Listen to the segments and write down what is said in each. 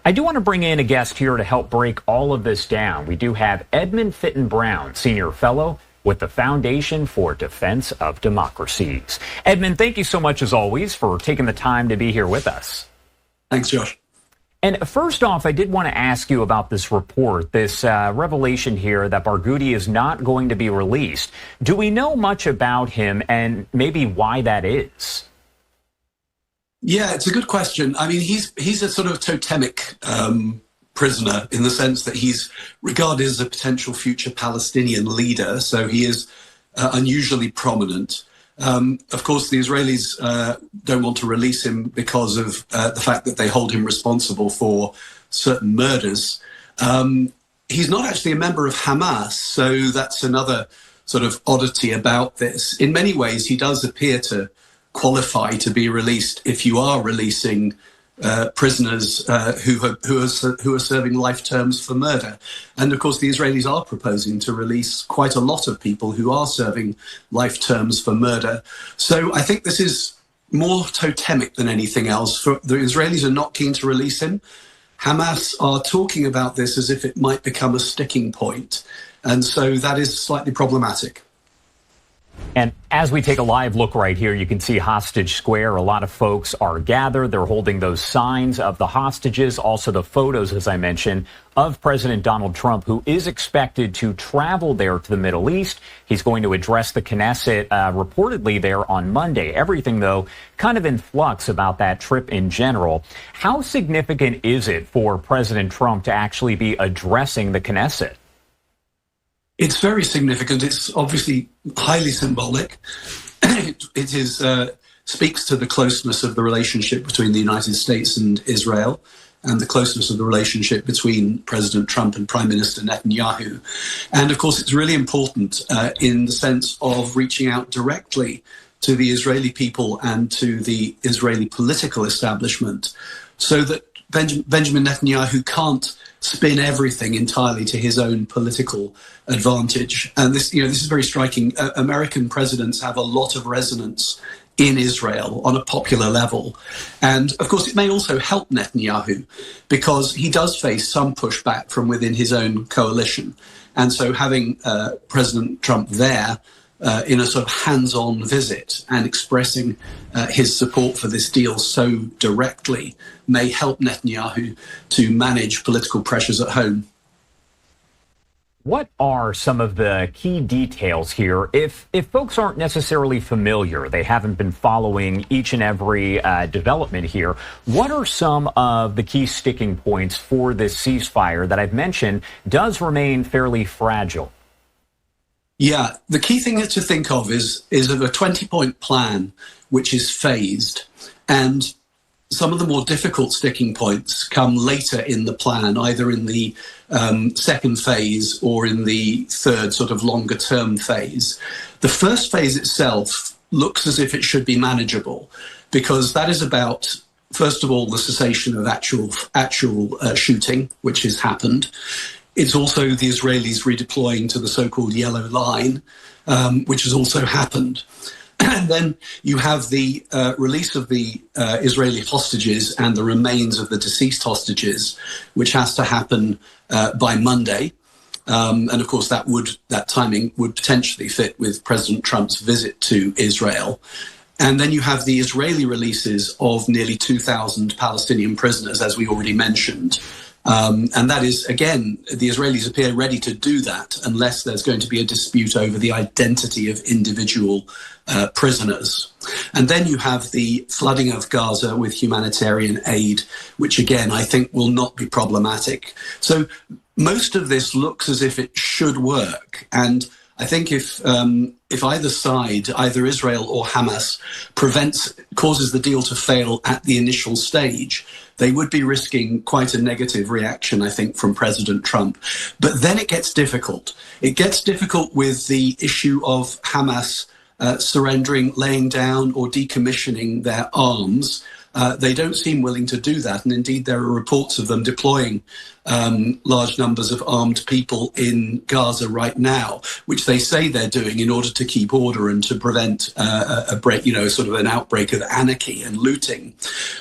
I do want to bring in a guest here to help break all of this down. We do have Edmund Fitton-Brown, Senior Fellow with the Foundation for Defense of Democracies. Edmund, thank you so much, as always, for taking the time to be here with us. Thanks, Josh. And first off, I did want to ask you about this report, this revelation here that Barghouti is not going to be released. Do we know much about him and maybe why that is? Yeah, it's a good question. I mean, he's a sort of totemic prisoner in the sense that he's regarded as a potential future Palestinian leader. So he is unusually prominent. Of course, the Israelis don't want to release him because of the fact that they hold him responsible for certain murders. He's not actually a member of Hamas, so that's another sort of oddity about this. In many ways, he does appear to qualify to be released if you are releasing prisoners who are serving life terms for murder. And of course, the Israelis are proposing to release quite a lot of people who are serving life terms for murder. So I think this is more totemic than anything else. The Israelis are not keen to release him. Hamas are talking about this as if it might become a sticking point. And so that is slightly problematic. And as we take a live look right here, you can see Hostage Square. A lot of folks are gathered. They're holding those signs of the hostages. Also the photos, as I mentioned, of President Donald Trump, who is expected to travel there to the Middle East. He's going to address the Knesset reportedly there on Monday. Everything, though, kind of in flux about that trip in general. How significant is it for President Trump to actually be addressing the Knesset? It's very significant. It's obviously highly symbolic. It speaks to the closeness of the relationship between the United States and Israel and the closeness of the relationship between President Trump and Prime Minister Netanyahu. And of course, it's really important in the sense of reaching out directly to the Israeli people and to the Israeli political establishment so that Benjamin Netanyahu can't spin everything entirely to his own political advantage. And this is very striking. American presidents have a lot of resonance in Israel on a popular level. And of course, it may also help Netanyahu because he does face some pushback from within his own coalition. And so having President Trump there in a sort of hands-on visit and expressing his support for this deal so directly may help Netanyahu to manage political pressures at home. What are some of the key details here? If folks aren't necessarily familiar, they haven't been following each and every development here, what are some of the key sticking points for this ceasefire that I've mentioned does remain fairly fragile? Yeah, the key thing to think of is of a 20-point plan, which is phased. And some of the more difficult sticking points come later in the plan, either in the second phase or in the third sort of longer term phase. The first phase itself looks as if it should be manageable because that is about, first of all, the cessation of actual shooting, which has happened. It's also the Israelis redeploying to the so-called yellow line, which has also happened. And then you have the release of the Israeli hostages and the remains of the deceased hostages, which has to happen by Monday. And of course, that timing would potentially fit with President Trump's visit to Israel. And then you have the Israeli releases of nearly 2,000 Palestinian prisoners, as we already mentioned. And that is, again, the Israelis appear ready to do that unless there's going to be a dispute over the identity of individual prisoners. And then you have the flooding of Gaza with humanitarian aid, which, again, I think will not be problematic. So most of this looks as if it should work. And I think if either side, either Israel or Hamas, causes the deal to fail at the initial stage, they would be risking quite a negative reaction, I think, from President Trump. But then it gets difficult. It gets difficult with the issue of Hamas surrendering, laying down or decommissioning their arms. They don't seem willing to do that. And indeed, there are reports of them deploying large numbers of armed people in Gaza right now, which they say they're doing in order to keep order and to prevent a break, sort of an outbreak of anarchy and looting.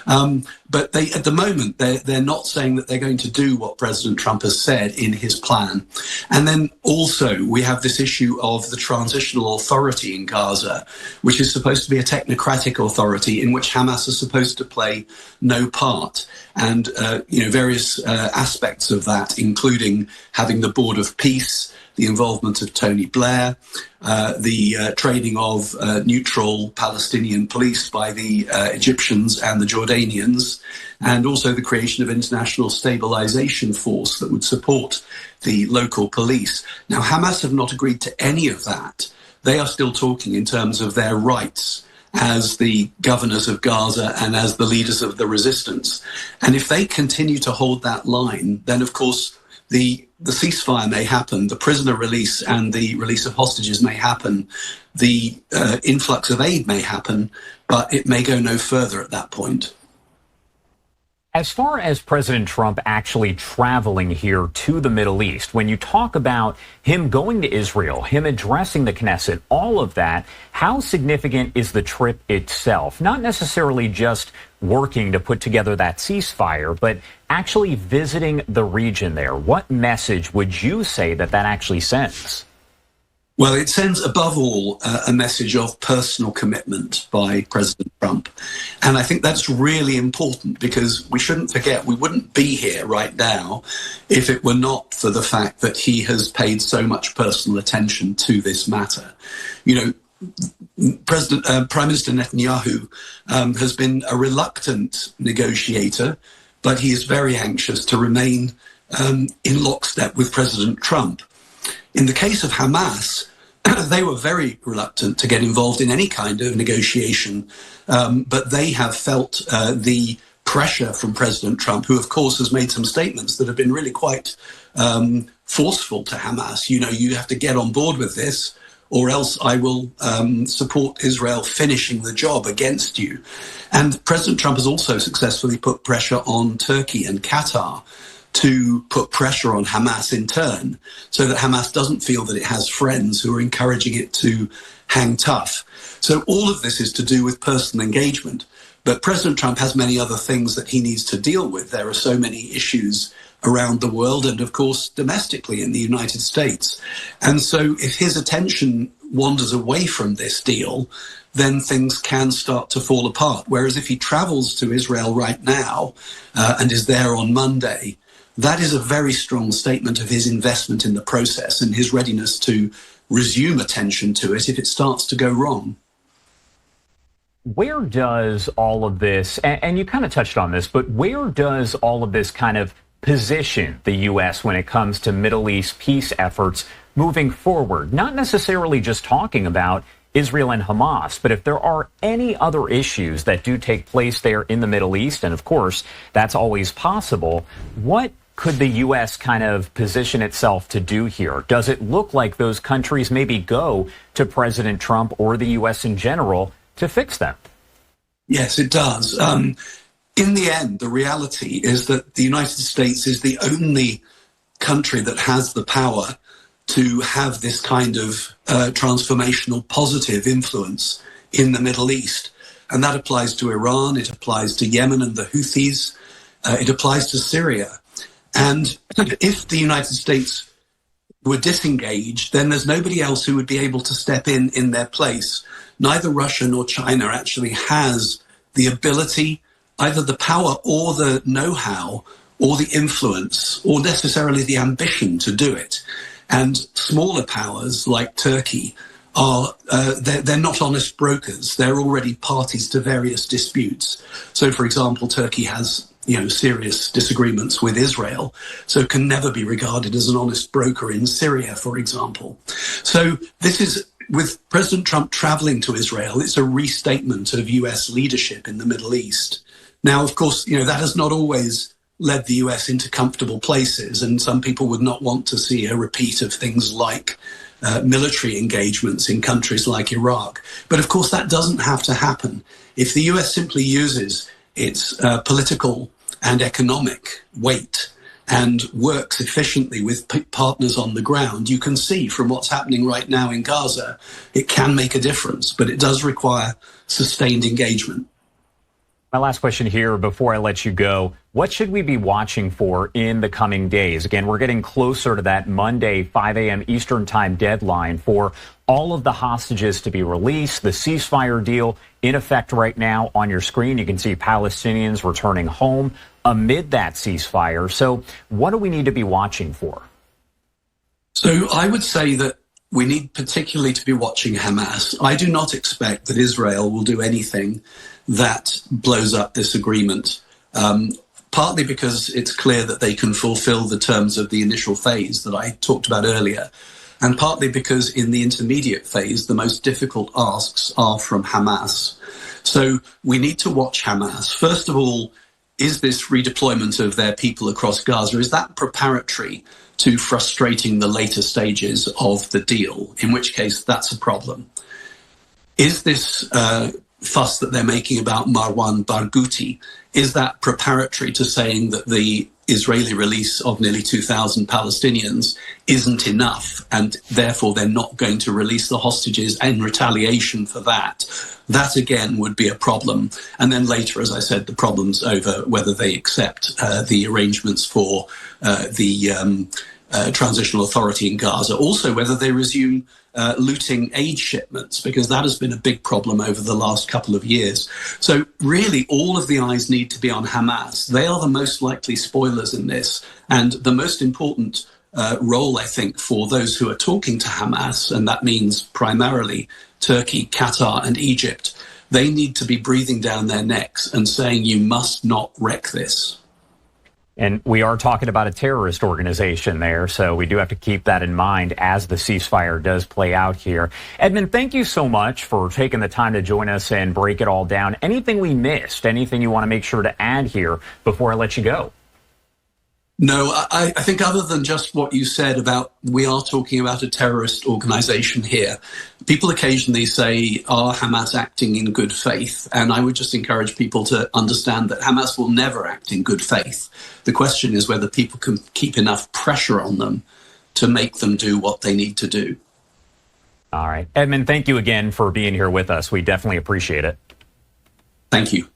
But at the moment, they're not saying that they're going to do what President Trump has said in his plan. And then also we have this issue of the transitional authority in Gaza, which is supposed to be a technocratic authority in which Hamas is supposed to play no part. And, various aspects of that, including having the Board of Peace, the involvement of Tony Blair, the training of neutral Palestinian police by the Egyptians and the Jordanians, and also the creation of international stabilization force that would support the local police. Now, Hamas have not agreed to any of that. They are still talking in terms of their rights as the governors of Gaza and as the leaders of the resistance. And if they continue to hold that line, then of course the ceasefire may happen, the prisoner release and the release of hostages may happen, the influx of aid may happen, but it may go no further at that point. As far as President Trump actually traveling here to the Middle East, when you talk about him going to Israel, him addressing the Knesset, all of that, how significant is the trip itself? Not necessarily just working to put together that ceasefire, but actually visiting the region there. What message would you say that actually sends? Well, it sends, above all, a message of personal commitment by President Trump. And I think that's really important because we shouldn't forget we wouldn't be here right now if it were not for the fact that he has paid so much personal attention to this matter. Prime Minister Netanyahu has been a reluctant negotiator, but he is very anxious to remain in lockstep with President Trump. In the case of Hamas, they were very reluctant to get involved in any kind of negotiation, but they have felt the pressure from President Trump, who, of course, has made some statements that have been really quite forceful to Hamas. You have to get on board with this, or else I will support Israel finishing the job against you. And President Trump has also successfully put pressure on Turkey and Qatar to put pressure on Hamas in turn, so that Hamas doesn't feel that it has friends who are encouraging it to hang tough. So all of this is to do with personal engagement. But President Trump has many other things that he needs to deal with. There are so many issues around the world and, of course, domestically in the United States. And so if his attention wanders away from this deal, then things can start to fall apart. Whereas if he travels to Israel right now and is there on Monday, that is a very strong statement of his investment in the process and his readiness to resume attention to it if it starts to go wrong. Where does all of this, and you kind of touched on this, but where does all of this kind of position the U.S. when it comes to Middle East peace efforts moving forward? Not necessarily just talking about Israel and Hamas, but if there are any other issues that do take place there in the Middle East, and of course, that's always possible, what could the U.S. kind of position itself to do here? Does it look like those countries maybe go to President Trump or the U.S. in general to fix them? Yes, it does. In the end, the reality is that the United States is the only country that has the power to have this kind of transformational positive influence in the Middle East. And that applies to Iran, it applies to Yemen and the Houthis, it applies to Syria. And if the United States were disengaged, then there's nobody else who would be able to step in their place. Neither Russia nor China actually has the ability, either the power or the know-how or the influence or necessarily the ambition to do it. And smaller powers like Turkey are they're not honest brokers. They're already parties to various disputes. So, for example, Turkey has serious disagreements with Israel, so can never be regarded as an honest broker in Syria, for example. So this is, with President Trump traveling to Israel, it's a restatement of US leadership in the Middle East. Now, of course, that has not always led the US into comfortable places, and some people would not want to see a repeat of things like military engagements in countries like Iraq. But of course, that doesn't have to happen. If the US simply uses its political and economic weight and works efficiently with partners on the ground, you can see from what's happening right now in Gaza, it can make a difference, but it does require sustained engagement. My last question here before I let you go. What should we be watching for in the coming days? Again, we're getting closer to that Monday, 5 a.m. Eastern time deadline for all of the hostages to be released. The ceasefire deal in effect right now on your screen. You can see Palestinians returning home amid that ceasefire. So what do we need to be watching for? So I would say that we need particularly to be watching Hamas. I do not expect that Israel will do anything that blows up this agreement, partly because it's clear that they can fulfill the terms of the initial phase that I talked about earlier, and partly because in the intermediate phase, the most difficult asks are from Hamas. So we need to watch Hamas. First of all, is this redeployment of their people across Gaza, is that preparatory to frustrating the later stages of the deal, in which case that's a problem? Is this fuss that they're making about Marwan Barghouti, is that preparatory to saying that the Israeli release of nearly 2,000 Palestinians isn't enough, and therefore they're not going to release the hostages in retaliation for that? That, again, would be a problem. And then later, as I said, the problems over whether they accept the arrangements for the transitional authority in Gaza. Also, whether they resume looting aid shipments, because that has been a big problem over the last couple of years. So really, all of the eyes need to be on Hamas. They are the most likely spoilers in this. And the most important role, I think, for those who are talking to Hamas, and that means primarily Turkey, Qatar and Egypt, they need to be breathing down their necks and saying, you must not wreck this. And we are talking about a terrorist organization there, so we do have to keep that in mind as the ceasefire does play out here. Edmund, thank you so much for taking the time to join us and break it all down. Anything we missed, anything you want to make sure to add here before I let you go? No, I think other than just what you said about we are talking about a terrorist organization here, people occasionally say, are Hamas acting in good faith? And I would just encourage people to understand that Hamas will never act in good faith. The question is whether people can keep enough pressure on them to make them do what they need to do. All right. Edmund, thank you again for being here with us. We definitely appreciate it. Thank you.